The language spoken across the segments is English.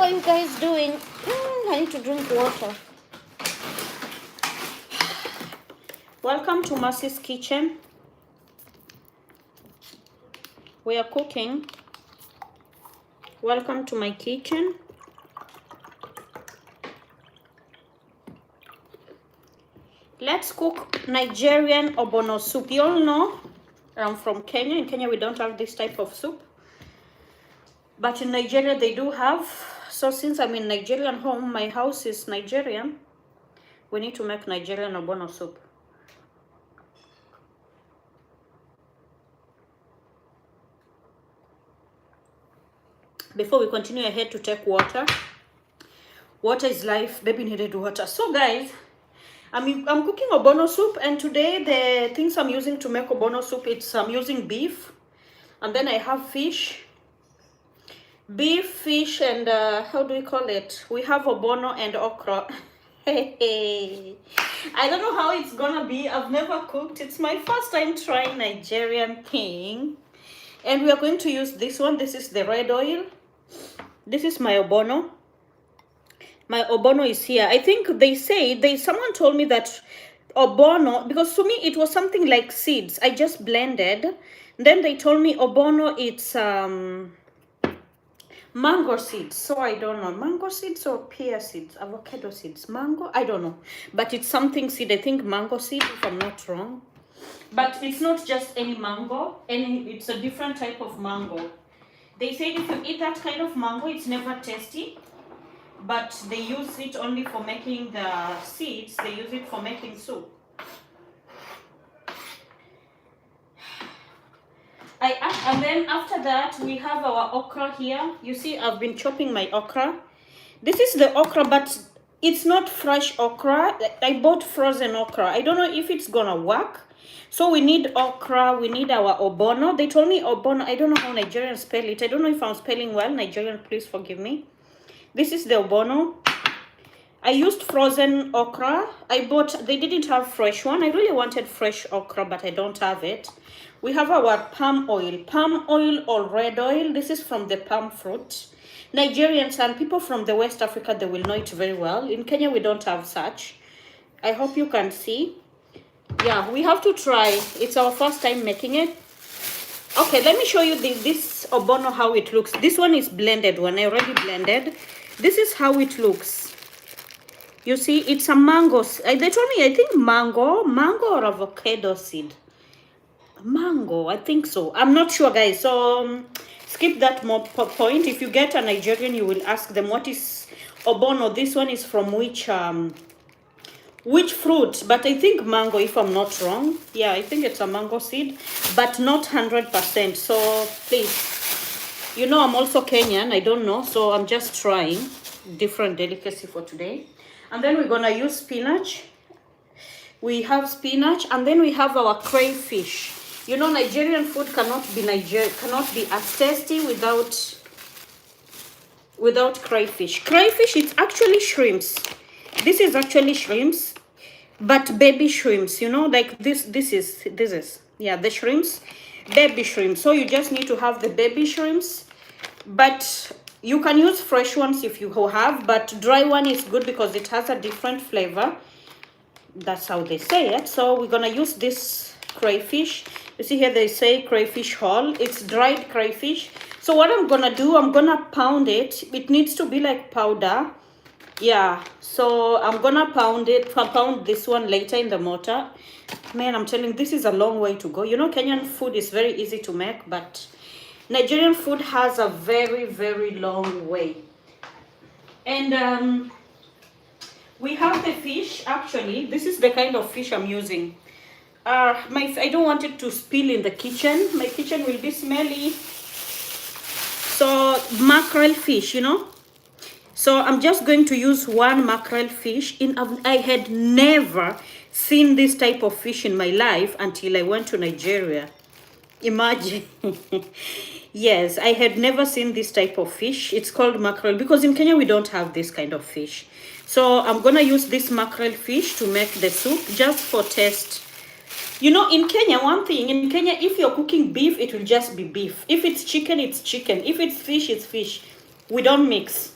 are you guys doing? I need to drink water. Welcome to Mercy's kitchen. We are cooking. Welcome to my kitchen. Let's cook Nigerian ogbono soup. You all know I'm from Kenya. In Kenya, we don't have this type of soup. But in Nigeria, they do have. So since I'm in Nigerian home, my house is Nigerian, we need to make Nigerian ogbono soup. Before we continue, I had to take water. Water is life. Baby needed water. So guys, I'm cooking ogbono soup, and today the things I'm using to make ogbono soup, I'm using beef, and then I have fish. Beef, fish, and how do we call it? We have ogbono and okra. I don't know how it's gonna be. I've never cooked. It's my first time trying Nigerian thing. And we are going to use this one. This is the red oil. This is my ogbono. My ogbono is here. I think someone told me that ogbono, because to me it was something like seeds. I just blended. Then they told me ogbono, it's mango seeds. So I don't know, mango seeds or pear seeds, avocado seeds, mango, I don't know, but it's something seed. I think mango seed, if I'm not wrong. But it's not just any mango, it's a different type of mango. They said if you eat that kind of mango, it's never tasty, but they use it only for making the seeds. They use it for making soup. And then after that, we have our okra here. You see, I've been chopping my okra. This is the okra, but it's not fresh okra. I bought frozen okra. I don't know if it's gonna work. So we need okra, we need our ogbono. They told me ogbono. I don't know how Nigerians spell it. I don't know if I'm spelling well. Nigerian, please forgive me. This is the ogbono. I used frozen okra. They didn't have fresh one. I really wanted fresh okra, but I don't have it. We have our palm oil or red oil. This is from the palm fruit. Nigerians and people from the West Africa, they will know it very well. In Kenya, we don't have such. I hope you can see. Yeah, we have to try. It's our first time making it. Okay, let me show you this ogbono, how it looks. This one is blended one. I already blended. This is how it looks. You see, it's a mango. They told me, I think mango or avocado seed. Mango, I think so. I'm not sure, guys. So skip that point. If you get a Nigerian, you will ask them, what is ogbono? This one is from which fruit? But I think mango, if I'm not wrong. Yeah, I think it's a mango seed, but not 100%. So please, you know, I'm also Kenyan. I don't know, so I'm just trying different delicacy for today. And then we're gonna use spinach. We have spinach, and then we have our crayfish. You know, Nigerian food cannot be as tasty without crayfish. Crayfish, it's actually shrimps. This is actually shrimps, but baby shrimps. You know, like this is yeah, the shrimps, baby shrimps. So you just need to have the baby shrimps, but you can use fresh ones if you have, but dry one is good because it has a different flavor. That's how they say it. So we're gonna use this crayfish. You see here they say crayfish whole. It's dried crayfish. So what I'm gonna do, I'm gonna pound it. It needs to be like powder. Yeah, so I'm gonna pound this one later in the mortar. Man, I'm telling you, this is a long way to go. You know, Kenyan food is very easy to make, but Nigerian food has a very, very long way. And we have the fish. Actually, this is the kind of fish I'm using. I don't want it to spill in the kitchen. My kitchen will be smelly. So mackerel fish, you know. So I'm just going to use one mackerel fish. I had never seen this type of fish in my life until I went to Nigeria. Imagine. Yes, I had never seen this type of fish. It's called mackerel because in Kenya we don't have this kind of fish. So I'm gonna use this mackerel fish to make the soup just for taste. You know, in Kenya, one thing, in Kenya, if you're cooking beef, it will just be beef. If it's chicken, it's chicken. If it's fish, it's fish. We don't mix.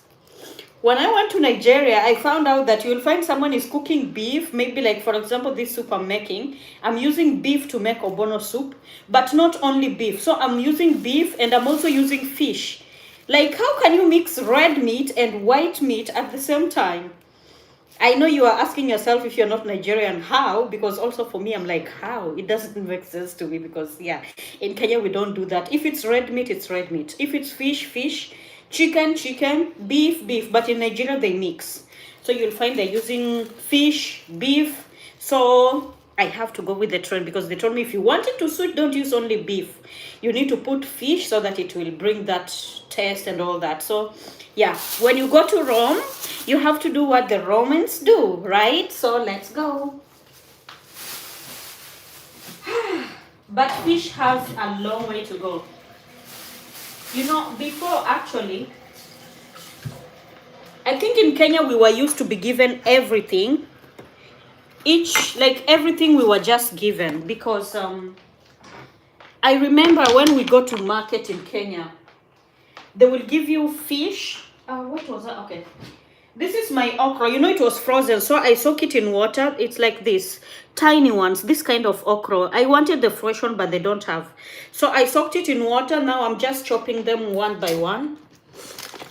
When I went to Nigeria, I found out that you'll find someone is cooking beef. Maybe like, for example, this soup I'm making, I'm using beef to make ogbono soup, but not only beef. So I'm using beef and I'm also using fish. Like, how can you mix red meat and white meat at the same time? I know you are asking yourself, if you're not Nigerian, how? Because also for me, I'm like, how? It doesn't make sense to me because, yeah, in Kenya, we don't do that. If it's red meat, it's red meat. If it's fish, fish, chicken, chicken, beef, beef. But in Nigeria, they mix. So you'll find they're using fish, beef. So I have to go with the trend because they told me if you want it to suit, don't use only beef. You need to put fish so that it will bring that taste and all that. So yeah, when you go to Rome, you have to do what the Romans do, right? So let's go. But fish has a long way to go. You know, before actually, I think in Kenya we were used to be given everything. Like everything we were just given because I remember when we go to market in Kenya, they will give you fish. What was that? Okay. This is my okra. You know, it was frozen, so I soak it in water. It's like this, tiny ones, this kind of okra. I wanted the fresh one, but they don't have. So I soaked it in water. Now I'm just chopping them one by one.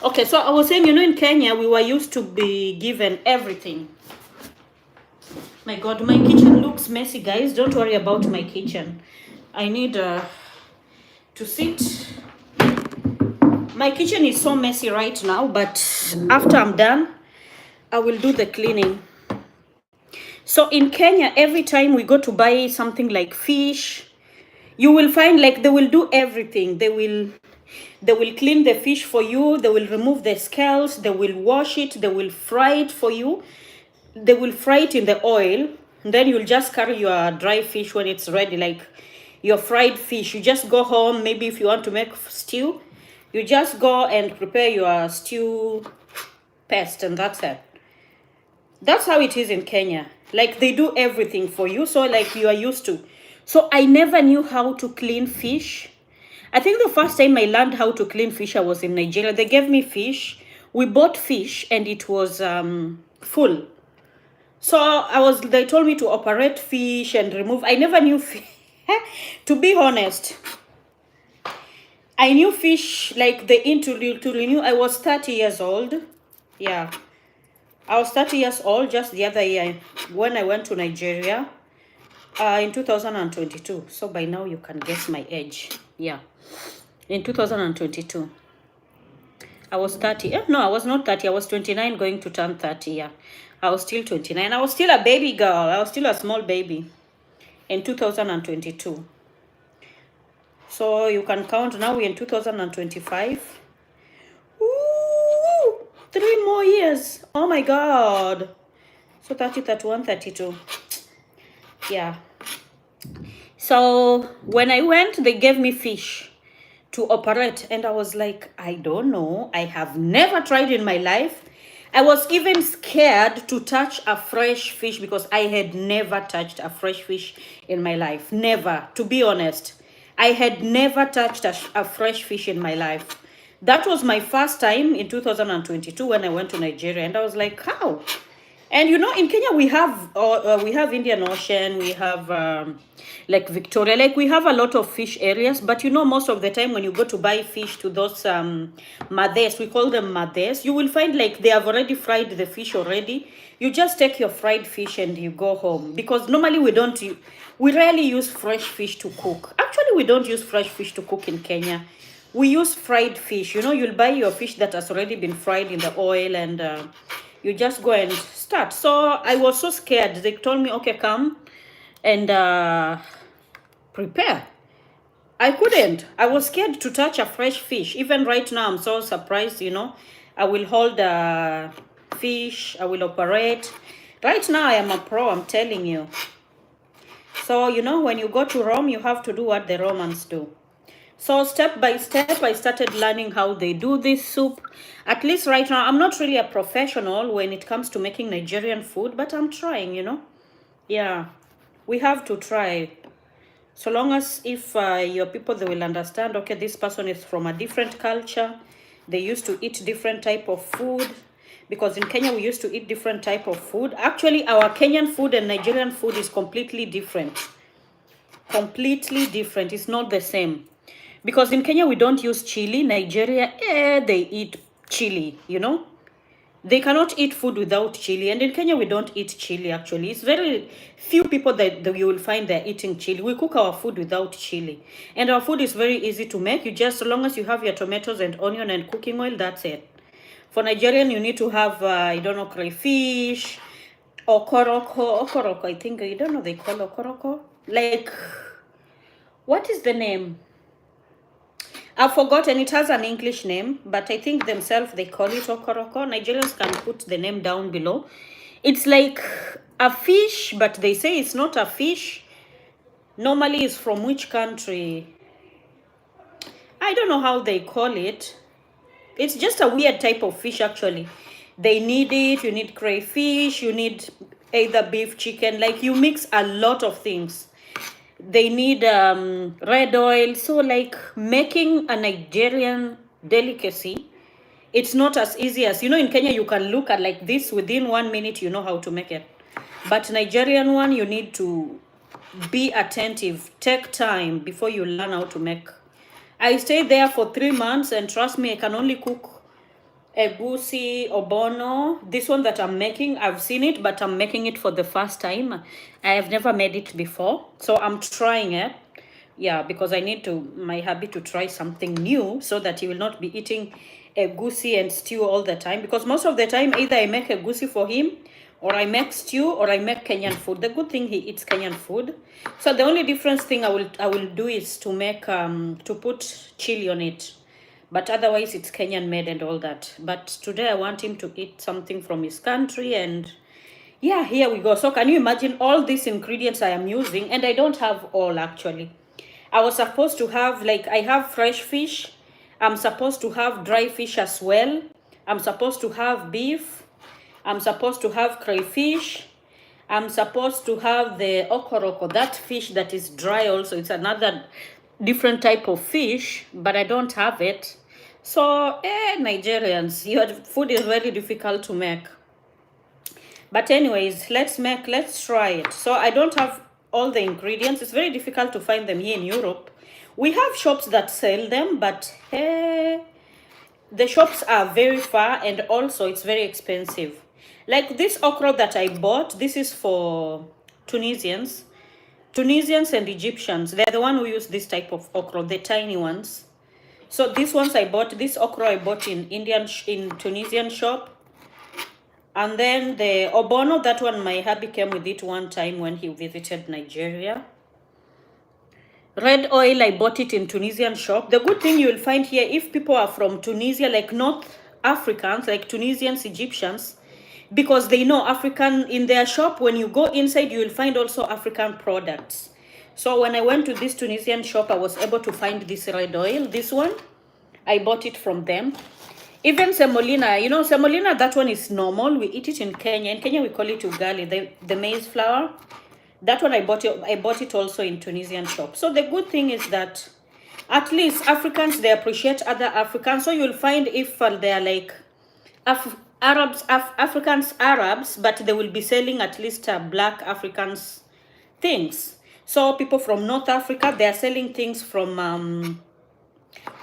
Okay, so I was saying, you know, in Kenya, we were used to be given everything. My God, my kitchen looks messy, guys. Don't worry about my kitchen. I need to sit. My kitchen is so messy right now, but after I'm done, I will do the cleaning. So in Kenya, every time we go to buy something like fish, you will find like they will do everything. They will clean the fish for you. They will remove the scales. They will wash it. They will fry it for you. They will fry it in the oil. And then you'll just carry your dry fish when it's ready, like your fried fish. You just go home. Maybe if you want to make stew, you just go and prepare your stew paste, and that's it. That's how it is in Kenya. Like they do everything for you, so like you are used to. So I never knew how to clean fish. I think the first time I learned how to clean fish, I was in Nigeria. They gave me fish. We bought fish and it was full. So they told me to operate fish and remove. I never knew fish. To be honest, I knew fish like to renew. I was 30 years old. Yeah. I was 30 years old just the other year when I went to Nigeria in 2022. So by now you can guess my age. Yeah. In 2022. I was 30. No, I was not 30. I was 29 going to turn 30. Yeah. I was still 29. I was still a baby girl. I was still a small baby in 2022. So you can count now we're in 2025. Ooh, 3 more years. Oh my God. So 30, 31, 32. Yeah. So when I went, they gave me fish to operate. And I was like, I don't know. I have never tried in my life. I was even scared to touch a fresh fish because I had never touched a fresh fish in my life. Never, to be honest. I had never touched a fresh fish in my life. That was my first time in 2022 when I went to Nigeria. And I was like, how? And you know, in Kenya, we have Indian Ocean, we have like Victoria, like we have a lot of fish areas. But you know, most of the time when you go to buy fish to those mades, we call them mades, you will find like they have already fried the fish already. You just take your fried fish and you go home. Because normally we rarely use fresh fish to cook. Actually, we don't use fresh fish to cook in Kenya. We use fried fish. You know, you'll buy your fish that has already been fried in the oil and you just go and start. So I was so scared. They told me, okay, come and prepare. I couldn't. I was scared to touch a fresh fish. Even right now, I'm so surprised, you know. I will hold a fish. I will operate. Right now, I am a pro, I'm telling you. So, you know, when you go to Rome, you have to do what the Romans do. So step by step, I started learning how they do this soup. At least right now, I'm not really a professional when it comes to making Nigerian food, but I'm trying, you know. Yeah, we have to try. So long as if your people, they will understand, okay, this person is from a different culture. They used to eat different type of food. because in Kenya we used to eat different type of food. Actually, our Kenyan food and Nigerian food is completely different. Completely different. It's not the same. Because in Kenya we don't use chili. Nigeria, they eat chili, you know. They cannot eat food without chili. And in Kenya we don't eat chili actually. It's very few people that you will find they're eating chili. We cook our food without chili. And our food is very easy to make. You just, as long as you have your tomatoes and onion and cooking oil, that's it. For Nigerian, you need to have, I don't know, crayfish, okoroko. Okoroko, I think, I don't know, they call okoroko. Like, what is the name? I've forgotten. It has an English name, but I think themselves they call it okoroko. Nigerians can put the name down below. It's like a fish, but they say it's not a fish. Normally, it's from which country? I don't know how they call it. It's just a weird type of fish, actually. They need it. You need crayfish. You need either beef, chicken. Like, you mix a lot of things. They need red oil. So, like, making a Nigerian delicacy, it's not as easy as, you know, in Kenya, you can look at like this. Within 1 minute, you know how to make it. But Nigerian one, you need to be attentive. Take time before you learn how to make. I stayed there for 3 months, and trust me, I can only cook egusi, ogbono. This one that I'm making, I've seen it, but I'm making it for the first time. I have never made it before, so I'm trying it. Yeah, because I need to, my hubby, to try something new so that he will not be eating egusi and stew all the time. Because most of the time, either I make egusi for him, or I make stew, or I make Kenyan food. The good thing, he eats Kenyan food. So the only difference thing I will do is to make to put chili on it. But otherwise it's Kenyan made and all that. But today I want him to eat something from his country, and yeah, here we go. So can you imagine all these ingredients I am using? And I don't have all actually. I was supposed to have, like, I have fresh fish. I'm supposed to have dry fish as well. I'm supposed to have beef. I'm supposed to have crayfish. I'm supposed to have the okoroko, that fish that is dry also. It's another different type of fish, but I don't have it. So, Nigerians, your food is very difficult to make. But anyways, let's try it. So I don't have all the ingredients. It's very difficult to find them here in Europe. We have shops that sell them, but the shops are very far, and also it's very expensive. Like this okra that I bought, this is for Tunisians and Egyptians. They're the one who use this type of okra, the tiny ones. So these ones I bought, this okra I bought in Tunisian shop. And then the ogbono, that one my hubby came with it one time when he visited Nigeria. Red oil, I bought it in Tunisian shop. The good thing you will find here, if people are from Tunisia, like North Africans, like Tunisians, Egyptians, because they know African in their shop, when you go inside, you will find also African products. So when I went to this Tunisian shop, I was able to find this red oil. This one, I bought it from them. Even semolina, you know, semolina, that one is normal. We eat it in Kenya. In Kenya, we call it ugali, the maize flour. That one I bought it also in Tunisian shop. So the good thing is that at least Africans, they appreciate other Africans. So you'll find if they're like Africans, but they will be selling at least black Africans things. So people from North Africa, they are selling things from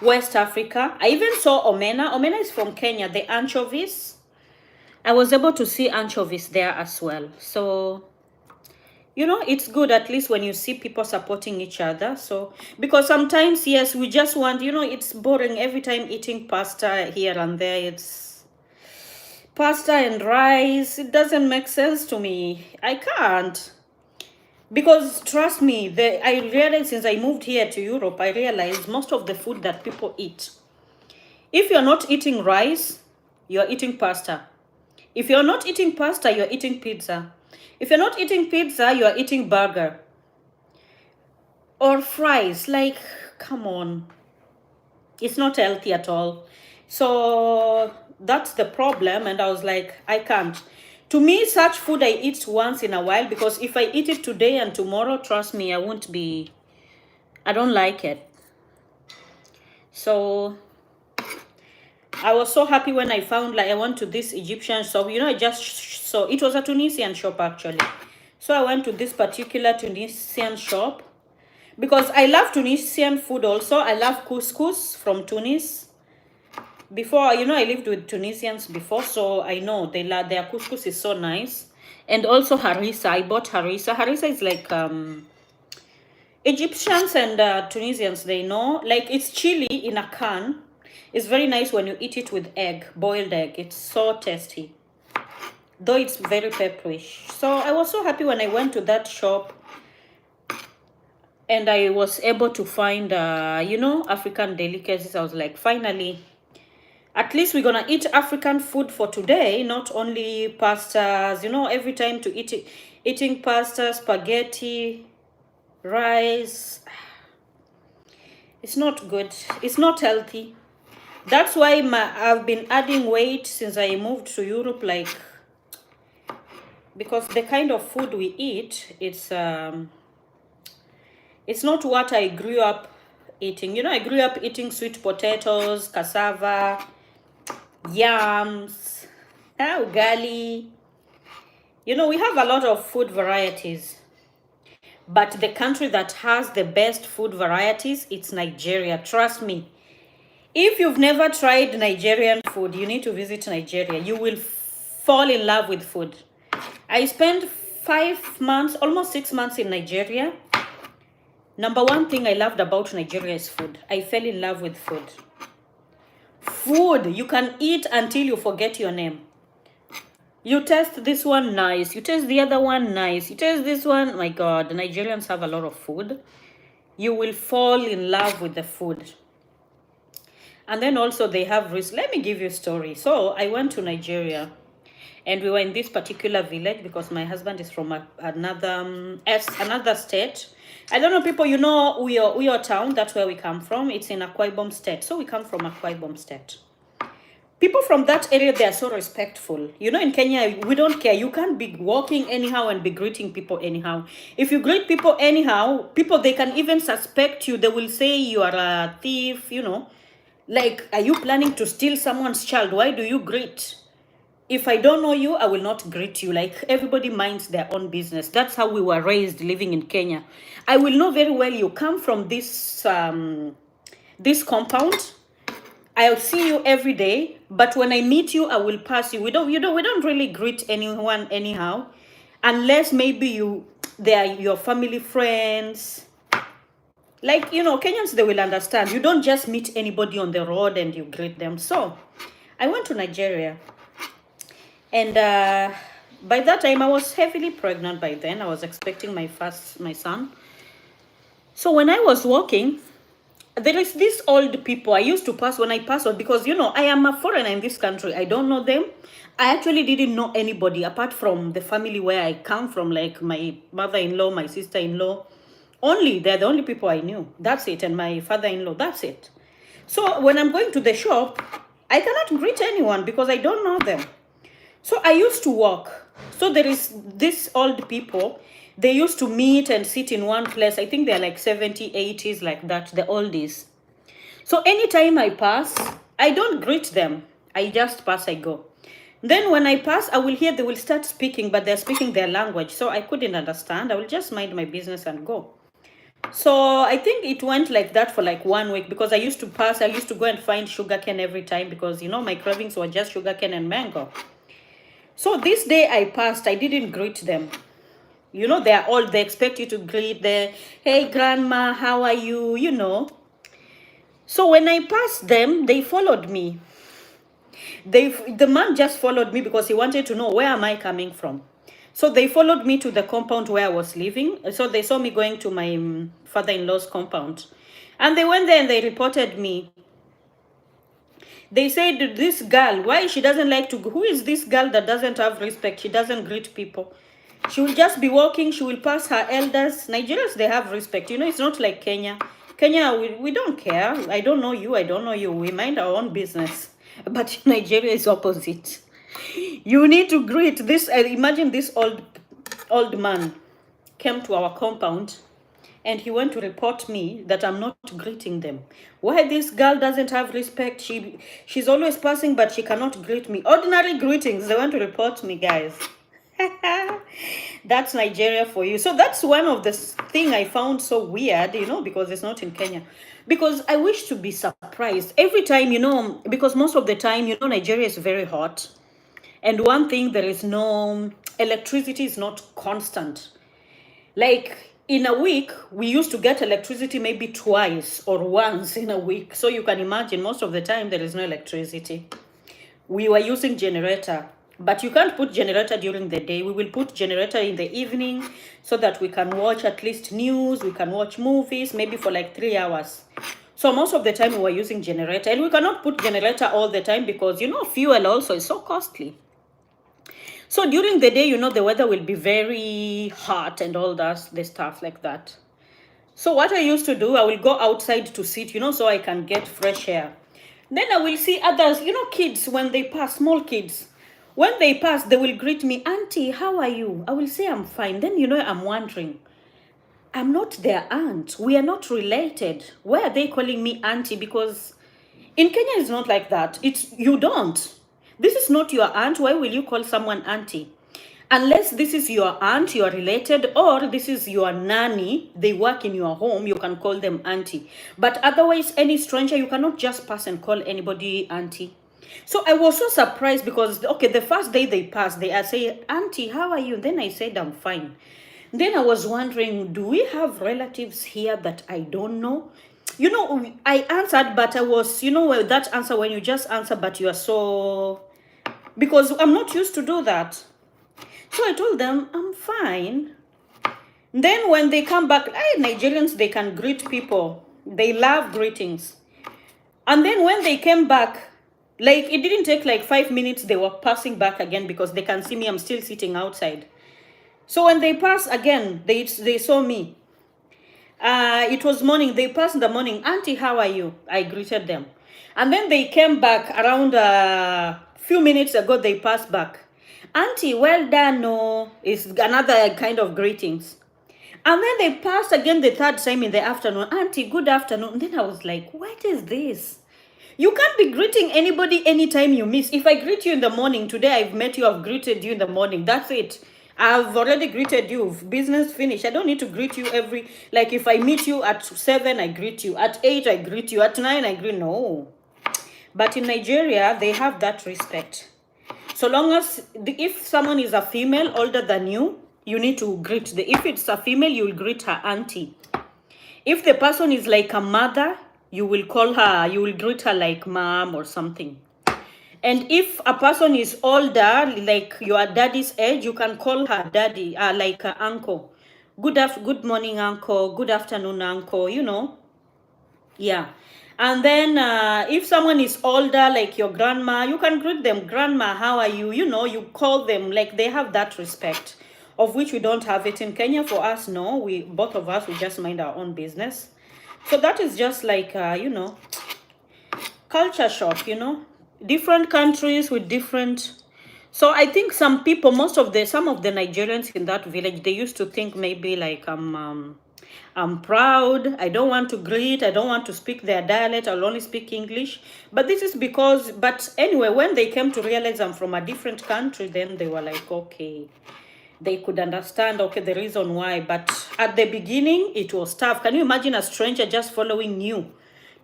West Africa. I even saw omena. Omena is from Kenya, the anchovies. I was able to see anchovies there as well. So, you know, it's good at least when you see people supporting each other. So, because sometimes, yes, we just want, you know, it's boring every time eating pasta here and there. It's pasta and rice. It doesn't make sense to me. I can't. Because trust me, I realized since I moved here to Europe, I realized most of the food that people eat, if you're not eating rice, you're eating pasta. If you're not eating pasta, you're eating pizza. If you're not eating pizza, you're eating burger. Or fries. Like, come on. It's not healthy at all. So that's the problem. And I was like, I can't. To me, such food I eat once in a while, because if I eat it today and tomorrow, trust me, I don't like it. So I was so happy when I found, like, I went to this Egyptian shop. I just saw it was a Tunisian shop actually. So I went to this particular Tunisian shop because I love Tunisian food also. I love couscous from Tunis. Before, I lived with Tunisians before, so I know their couscous is so nice. And also harissa. I bought harissa. Harissa is like Egyptians and Tunisians, they know. Like, it's chili in a can. It's very nice when you eat it with egg, boiled egg. It's so tasty, though it's very pepperish. So I was so happy when I went to that shop and I was able to find, African delicacies. I was like, finally, at least we're gonna eat African food for today, not only pastas. Every time to eating pasta, spaghetti, rice. It's not good. It's not healthy. That's why I've been adding weight since I moved to Europe, like, because the kind of food we eat, it's not what I grew up eating. I grew up eating sweet potatoes, cassava, yams, ugali. We have a lot of food varieties. But the country that has the best food varieties, it's Nigeria. Trust me. If you've never tried Nigerian food, you need to visit Nigeria. You will fall in love with food. I spent 5 months, almost 6 months in Nigeria. Number one thing I loved about Nigeria is food. I fell in love with food. Food, you can eat until you forget your name. You taste this one, nice. You taste the other one, nice. You taste this one, my God. The Nigerians have a lot of food. You will fall in love with the food. And then also they have risk. Let me give you a story. So I went to Nigeria and we were in this particular village because my husband is from another state. I don't know, people, Uyo town, that's where we come from. It's in Akwa Ibom state. So we come from Akwa Ibom state. People from that area, they are so respectful. In Kenya, we don't care. You can't be walking anyhow and be greeting people anyhow. If you greet people anyhow, people, they can even suspect you. They will say you are a thief, Like, are you planning to steal someone's child? Why do you greet? If I don't know you, I will not greet you. Like, everybody minds their own business. That's how we were raised living in Kenya. I will know very well you come from this compound. I'll see you every day, but when I meet you, I will pass you. We don't really greet anyone anyhow, unless maybe they are your family friends. Like, Kenyans, they will understand. You don't just meet anybody on the road and you greet them. So I went to Nigeria. And by that time, I was heavily pregnant by then. I was expecting my son. So when I was walking, there is these old people I used to pass when I pass on, because, I am a foreigner in this country. I don't know them. I actually didn't know anybody apart from the family where I come from, like my mother-in-law, my sister-in-law. They're the only people I knew. That's it. And my father-in-law, that's it. So when I'm going to the shop, I cannot greet anyone because I don't know them. So I used to walk. So there is these old people. They used to meet and sit in one place. I think they're like 70s, 80s, like that, the oldies. So anytime I pass, I don't greet them. I just pass, I go. Then when I pass, I will hear they will start speaking, but they're speaking their language. So I couldn't understand. I will just mind my business and go. So I think it went like that for like 1 week, because I used to pass. I used to go and find sugarcane every time because, my cravings were just sugarcane and mango. So this day I passed, I didn't greet them. They're old. They expect you to greet them. Hey, grandma, how are you? So when I passed them, they followed me. The man just followed me because he wanted to know where am I coming from. So they followed me to the compound where I was living. So they saw me going to my father-in-law's compound. And they went there and they reported me. They said, this girl, why she doesn't like to go? Who is this girl that doesn't have respect? She doesn't greet people. She will just be walking. She will pass her elders. Nigerians, they have respect. It's not like Kenya. Kenya, we don't care. I don't know you. I don't know you. We mind our own business. But Nigeria is opposite. You need to greet this. Imagine this old man came to our compound and he went to report me that I'm not greeting them. Why this girl doesn't have respect? She's always passing, but she cannot greet me. Ordinary greetings. They want to report me, guys. That's Nigeria for you. So that's one of the thing I found so weird, because it's not in Kenya. Because I wish to be surprised every time, because most of the time, Nigeria is very hot. And one thing, there is no electricity is not constant. Like in a week, we used to get electricity maybe twice or once in a week. So you can imagine most of the time there is no electricity. We were using generator, but you can't put generator during the day. We will put generator in the evening so that we can watch at least news, we can watch movies, maybe for like 3 hours. So most of the time we were using generator, and we cannot put generator all the time because, fuel also is so costly. So during the day, the weather will be very hot and all that, the stuff like that. So what I used to do, I will go outside to sit, so I can get fresh air. Then I will see others, kids, when they pass, small kids. When they pass, they will greet me, Auntie, how are you? I will say I'm fine. Then, I'm wondering, I'm not their aunt. We are not related. Why are they calling me Auntie? Because in Kenya, it's not like that. You don't. This is not your aunt. Why will you call someone auntie? Unless this is your aunt, you are related, or this is your nanny, they work in your home, you can call them auntie. But otherwise, any stranger, you cannot just pass and call anybody auntie. So I was so surprised because, okay, the first day they passed, they are saying, Auntie, how are you? Then I said, I'm fine. Then I was wondering, do we have relatives here that I don't know? I answered, but I was, that answer when you just answer, but you are so... Because I'm not used to do that. So I told them, I'm fine. Then when they come back, Nigerians, they can greet people. They love greetings. And then when they came back, like it didn't take like 5 minutes, they were passing back again because they can see me, I'm still sitting outside. So when they passed again, they saw me. It was morning, they passed in the morning, Auntie, how are you? I greeted them. And then they came back around few minutes ago, they passed back. Auntie, well done, no, is another kind of greetings. And then they passed again the third time in the afternoon. Auntie, good afternoon. And then I was like, what is this? You can't be greeting anybody anytime you miss. If I greet you in the morning, today I've met you, I've greeted you in the morning. That's it. I've already greeted you. Business finished. I don't need to greet you like if I meet you at 7, I greet you. At 8, I greet you. At 9, I greet. No. But in Nigeria, they have that respect. So long as, if someone is a female older than you, you need to greet if it's a female, you will greet her auntie. If the person is like a mother, you will greet her like mom or something. And if a person is older, like your daddy's age, you can call her daddy, like uncle. Good morning, uncle. Good afternoon, uncle, Yeah. And then if someone is older, like your grandma, you can greet them, Grandma, how are you? You call them, like they have that respect, of which we don't have it in Kenya. For us, no, both of us, we just mind our own business. So that is just like, culture shock, different countries with different. So I think some people, some of the Nigerians in that village, they used to think maybe like I'm proud, I don't want to greet, I don't want to speak their dialect, I'll only speak English. But this is because, but anyway, when they came to realize I'm from a different country, then they were like, okay, they could understand, okay, the reason why. But at the beginning, it was tough. Can you imagine a stranger just following you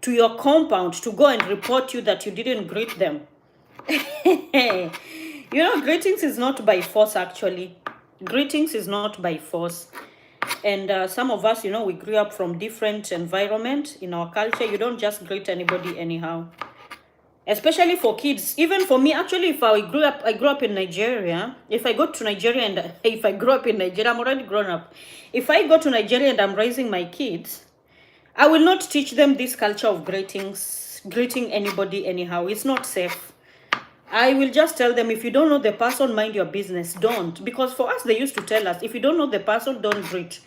to your compound to go and report you that you didn't greet them? Greetings is not by force, actually. Greetings is not by force. And some of us, we grew up from different environment in our culture. You don't just greet anybody anyhow. Especially for kids. Even for me, actually, if I grew up in Nigeria. If I go to Nigeria and if I grew up in Nigeria, I'm already grown up. If I go to Nigeria and I'm raising my kids, I will not teach them this culture of greeting anybody anyhow. It's not safe. I will just tell them, if you don't know the person, mind your business. Don't. Because for us, they used to tell us, if you don't know the person, don't greet.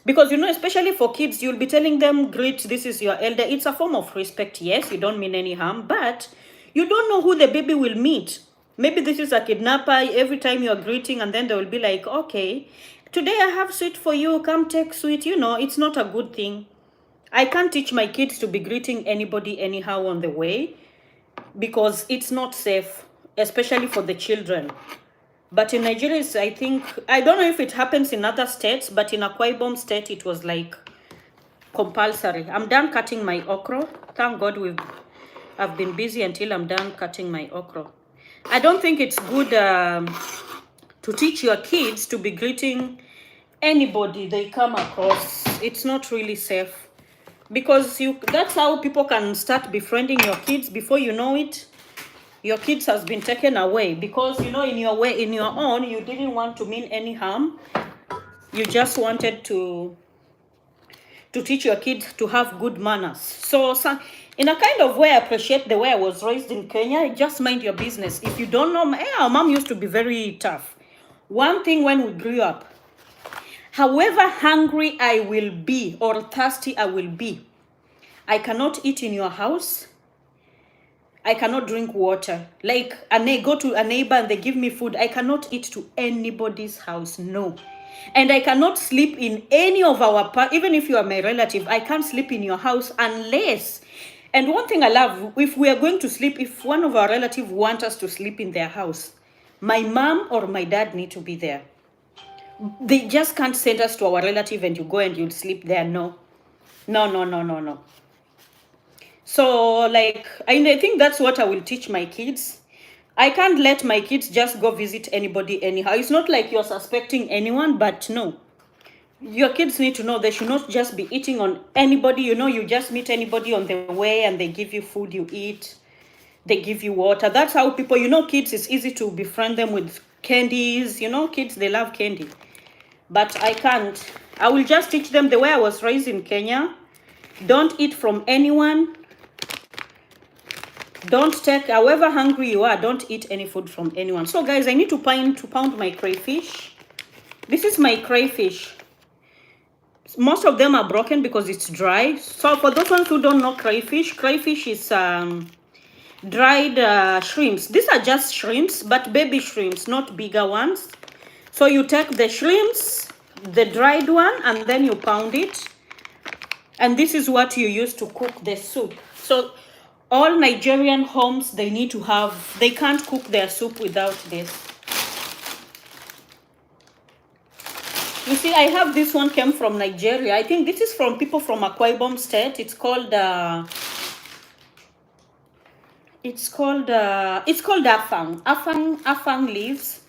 Because, especially for kids, you'll be telling them, greet, this is your elder. It's a form of respect. Yes, you don't mean any harm, but you don't know who the baby will meet. Maybe this is a kidnapper every time you're greeting, and then they will be like, okay. today I have sweet for you, come take sweet. You know, it's not a good thing. I can't teach my kids to be greeting anybody anyhow on the way because it's not safe, especially for the children. But in Nigeria, I think, I don't know if it happens in other states, but in Akwa Ibom state, it was like compulsory. I'm done cutting my okra. Thank God I've been busy until I'm done cutting my okra. I don't think it's good to teach your kids to be greeting anybody they come across. It's not really safe because that's how people can start befriending your kids. Before you know it, your kids has been taken away because, you know, in your own, you didn't want to mean any harm. You just wanted to teach your kids to have good manners. So in a kind of way, I appreciate the way I was raised in Kenya. Just mind your business. If you don't know, our mom used to be very tough. One thing when we grew up, however hungry I will be or thirsty I will be, I cannot eat in your house. I cannot drink water. Like, and I go to a neighbor and they give me food. I cannot eat to anybody's house. No. And I cannot sleep in any of even if you are my relative, I can't sleep in your house unless. And one thing I love, if we are going to sleep, if one of our relatives want us to sleep in their house, my mom or my dad need to be there. They just can't send us to our relative and you go and you'll sleep there. No. No. So, like, I think that's what I will teach my kids. I can't let my kids just go visit anybody anyhow. It's not like you're suspecting anyone, but no. Your kids need to know they should not just be eating on anybody. You know, you just meet anybody on the way and they give you food, you eat. They give you water. That's how people, you know, kids, it's easy to befriend them with candies. You know, kids, they love candy. But I can't. I will just teach them the way I was raised in Kenya. Don't eat from anyone. Don't take, however hungry you are, don't eat any food from anyone. So guys, I need to pound my crayfish. This is my crayfish. Most of them are broken because it's dry. So for those ones who don't know crayfish is dried shrimps. These are just shrimps, but baby shrimps, not bigger ones. So you take the shrimps, the dried one, and then you pound it. And this is what you use to cook the soup. So all Nigerian homes, they can't cook their soup without this. You see, I have this one came from Nigeria. I think this is from people from Akwa Ibom state. It's called afang leaves.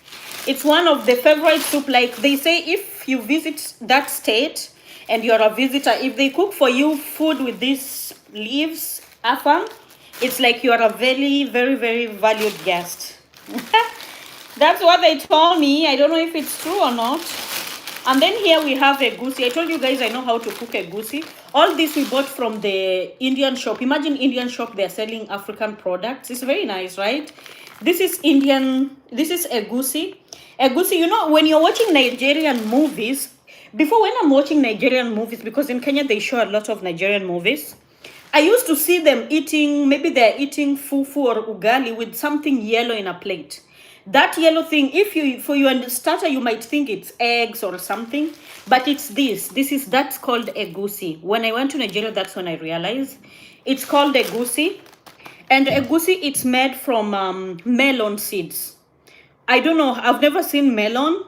It's one of the favorite soup. Like they say, if you visit that state and you're a visitor, if they cook for you food with these leaves, afang, it's like you are a very, very, very valued guest. That's what they told me. I don't know if it's true or not. And then here we have a goosey. I told you guys I know how to cook a goosey. All this we bought from the Indian shop. Imagine Indian shop, they're selling African products. It's very nice, right? This is Indian. This is a goosey. A goosey, you know, when you're watching Nigerian movies, before when I'm watching Nigerian movies, because in Kenya they show a lot of Nigerian movies, I used to see them eating, maybe they're eating fufu or ugali with something yellow in a plate. That yellow thing, for your starter, you might think it's eggs or something, but it's this. That's called a goosey. When I went to Nigeria, that's when I realized it's called a goosey. And a goosey, it's made from melon seeds. I don't know. I've never seen melon,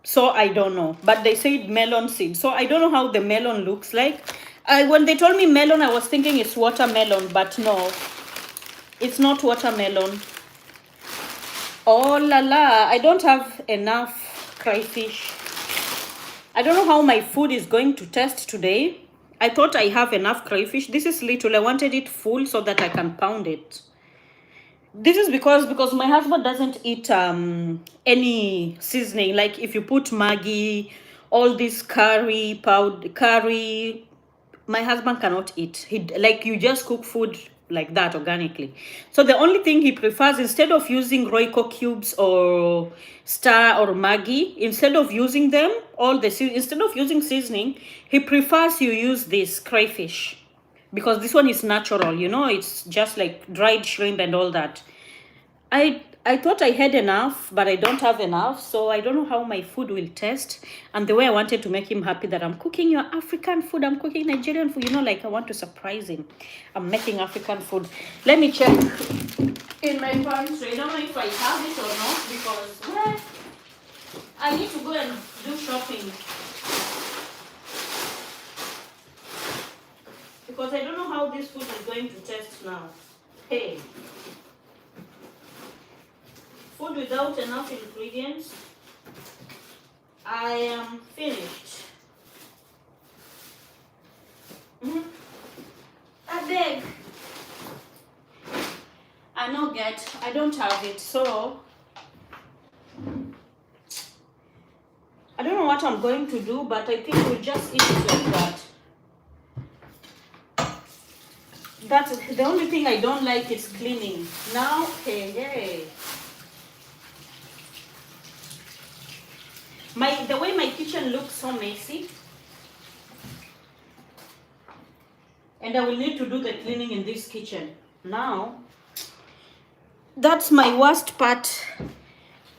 so I don't know. But they say melon seeds, so I don't know how the melon looks like. When they told me melon, I was thinking it's watermelon, but no, it's not watermelon. Oh la la, I don't have enough crayfish. I don't know how my food is going to taste today. I thought I have enough crayfish. This is little. I wanted it full so that I can pound it. This is because my husband doesn't eat any seasoning. Like if you put Maggi, all this curry, powder curry, my husband cannot eat. Like you just cook food like that organically. So the only thing he prefers, instead of using Royco cubes or Star or Maggi, instead of using them, instead of using seasoning, he prefers you use this crayfish. Because this one is natural, you know, it's just like dried shrimp and all that. I I thought I had enough, but I don't have enough. So I don't know how my food will taste. And the way I wanted to make him happy that I'm cooking your African food, I'm cooking Nigerian food. You know, like I want to surprise him. I'm making African food. Let me check in my pantry. I don't know if I have it or not because I need to go and do shopping. Because I don't know how this food is going to taste now. Hey. Food without enough ingredients. I am finished. I beg. I no get. I don't have it. So I don't know what I'm going to do, but I think we'll just eat it like that. That's the only thing I don't like is cleaning. Now, hey. The way my kitchen looks so messy. And I will need to do the cleaning in this kitchen. Now, that's my worst part,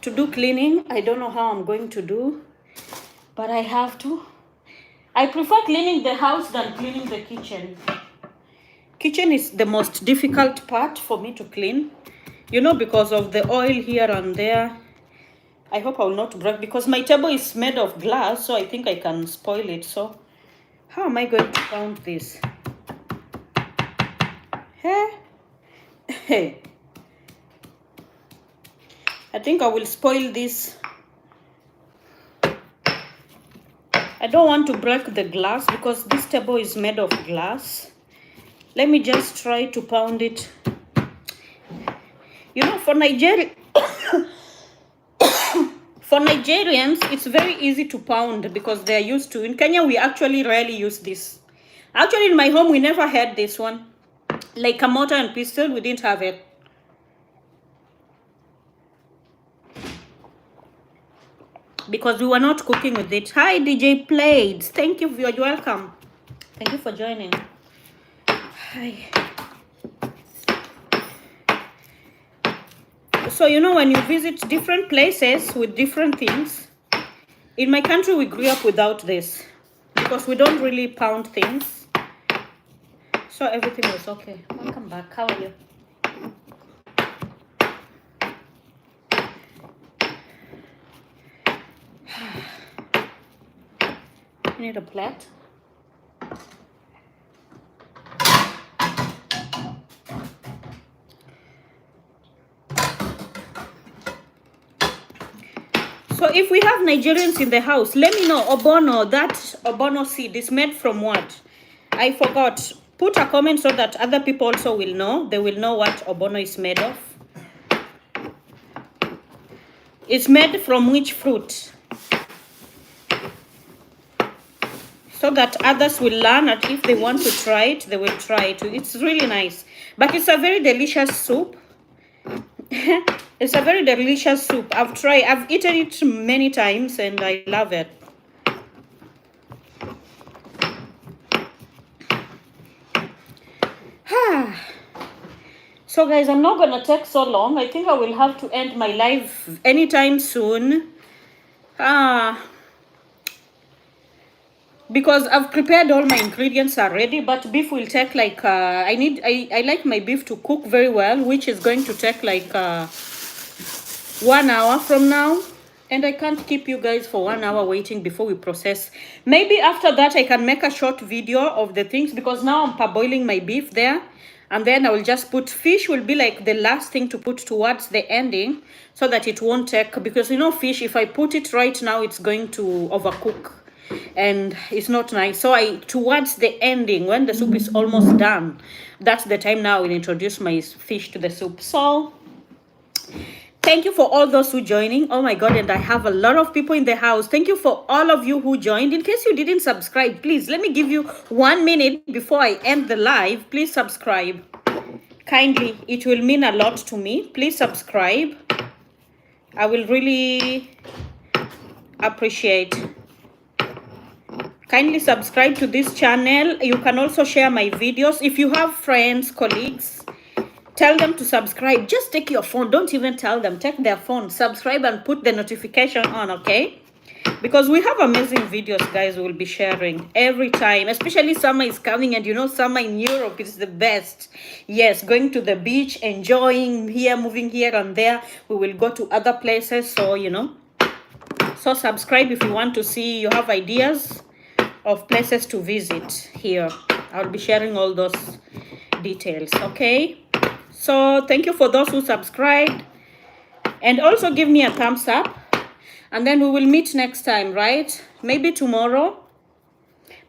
to do cleaning. I don't know how I'm going to do, but I have to. I prefer cleaning the house than cleaning the kitchen. Kitchen is the most difficult part for me to clean, you know, because of the oil here and there. I hope I will not break, because my table is made of glass, so I think I can spoil it. So how am I going to count this? Hey. I think I will spoil this. I don't want to break the glass because this table is made of glass. Let me just try to pound it. You know, for Nigeria, for Nigerians, it's very easy to pound because they're used to. In Kenya, we actually rarely use this. Actually, in my home, we never had this one. Like a mortar and pestle, we didn't have it. Because we were not cooking with it. Hi, DJ Plaids. Thank you. You're welcome. Thank you for joining. Hi. So, you know, when you visit different places with different things, in my country, we grew up without this because we don't really pound things. So everything was okay. Welcome back. How are you? You need a plate? So if we have Nigerians in the house, let me know. Ogbono, that ogbono seed is made from what? I forgot. Put a comment so that other people also will know. They will know what ogbono is made of. It's made from which fruit? So that others will learn that if they want to try it, they will try it. It's really nice. But it's a very delicious soup. It's a very delicious soup. I've eaten it many times and I love it. So guys, I'm not gonna take so long. I think I will have to end my live anytime soon. Because I've prepared all my ingredients already, but beef will take like I like my beef to cook very well, which is going to take like 1 hour from now. And I can't keep you guys for 1 hour waiting before we process. Maybe after that I can make a short video of the things, because now I'm parboiling my beef there. And then I will just put fish, will be like the last thing to put towards the ending, so that it won't take, because you know fish, if I put it right now, it's going to overcook. And it's not nice. So towards the ending, when the soup is almost done, that's the time now I will introduce my fish to the soup. So thank you for all those who joining. Oh my god, and I have a lot of people in the house. Thank you for all of you who joined. In case you didn't subscribe, please let me give you 1 minute before I end the live. Please subscribe kindly. It will mean a lot to me. Please subscribe. I will really appreciate. Kindly subscribe to this channel. You can also share my videos. If you have friends, colleagues, Tell them to subscribe. Just take your phone. Don't even tell them. Take their phone. Subscribe and put the notification on, okay? Because we have amazing videos, guys, we'll be sharing every time. Especially summer is coming, and you know summer in Europe is the best. Yes, going to the beach, enjoying here, moving here and there. We will go to other places, so, you know. So subscribe if you want to see, you have ideas of places to visit here. I'll be sharing all those details, okay? So thank you for those who subscribed. And also give me a thumbs up. And then we will meet next time, right? Maybe tomorrow.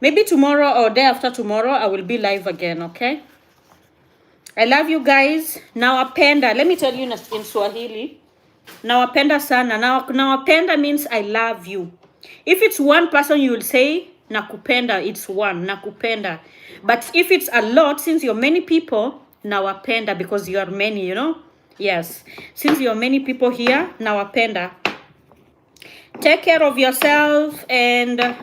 Maybe tomorrow or day after tomorrow, I will be live again, okay? I love you guys. Nawapenda. Let me tell you in Swahili. Nawapenda sana. Nawapenda means I love you. If it's one person, you will say nakupenda. It's one, nakupenda. But if it's a lot, since you're many people, nawapenda, because you are many, you know? Yes. Since you're many people here, nawapenda. Take care of yourself, and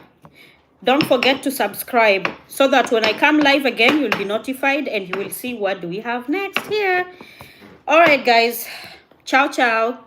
don't forget to subscribe so that when I come live again, you'll be notified and you will see what do we have next here. All right, guys. Ciao, ciao.